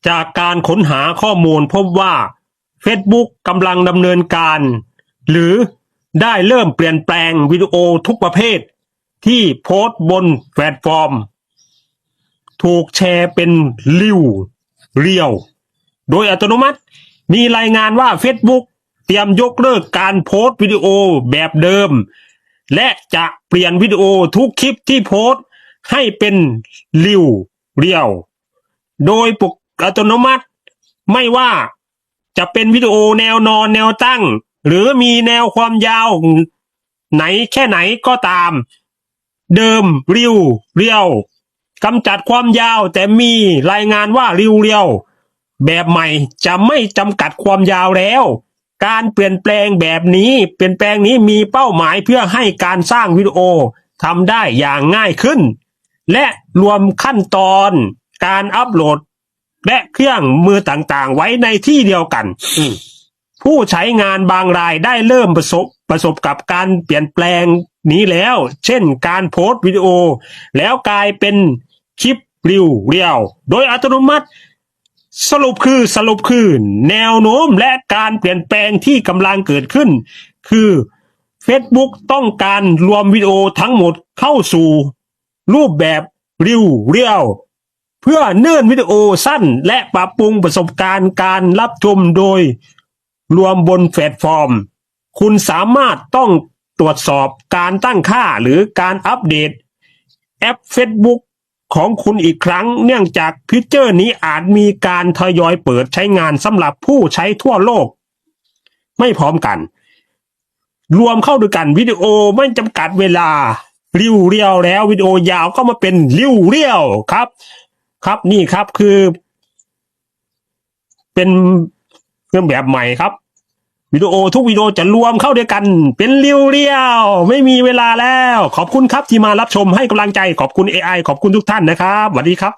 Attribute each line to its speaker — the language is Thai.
Speaker 1: จากการค้นหาข้อมูลพบว่า Facebook กำลังดำเนินการหรือได้เริ่มเปลี่ยนแปลงวิดีโอทุกประเภทที่โพสต์บนแพลตฟอร์มถูกแชร์เป็นเรียวโดยอัตโนมัติมีรายงานว่า Facebook เตรียมยกเลิกการโพสต์วิดีโอแบบเดิมและจะเปลี่ยนวิดีโอทุกคลิปที่โพสต์ให้เป็นเรียวโดยปกอัตโนมัติไม่ว่าจะเป็นวิดีโอแนวนอนแนวตั้งหรือมีแนวความยาวไหนแค่ไหนก็ตามเดิมเรียวกำจัดความยาวแต่มีรายงานว่าเรียวแบบใหม่จะไม่จำกัดความยาวแล้วการเปลี่ยนแปลงแบบนี้มีเป้าหมายเพื่อให้การสร้างวิดีโอทำได้อย่างง่ายขึ้นและรวมขั้นตอนการอัปโหลดและเครื่องมือต่างๆไว้ในที่เดียวกันผู้ใช้งานบางรายได้เริ่มประสบกับการเปลี่ยนแปลงนี้แล้วเช่นการโพสต์วิดีโอแล้วกลายเป็นคลิปเรียวโดยอัตโนมัติสรุปคือแนวโน้มและการเปลี่ยนแปลงที่กำลังเกิดขึ้นคือ Facebook ต้องการรวมวิดีโอทั้งหมดเข้าสู่รูปแบบเรียวเพื่อเนื่นวิดีโอสั้นและปรับปรุงประสบการณ์การรับชมโดยรวมบนแพลตฟอร์มคุณสามารถต้องตรวจสอบการตั้งค่าหรือการอัปเดตแอป Facebook ของคุณอีกครั้งเนื่องจากฟีเจอร์นี้อาจมีการทยอยเปิดใช้งานสำหรับผู้ใช้ทั่วโลกไม่พร้อมกันรวมเข้าด้วยกันวิดีโอไม่จำกัดเวลาเรียวแล้ววิดีโอยาวก็มาเป็นเรียวครับนี่ครับคือเป็นเครื่องแบบใหม่ครับวิดีโอทุกวิดีโอจะรวมเข้าด้วยกันเป็นเรียวไม่มีเวลาแล้วขอบคุณครับที่มารับชมให้กำลังใจขอบคุณ AI ขอบคุณทุกท่านนะครับสวัสดีครับ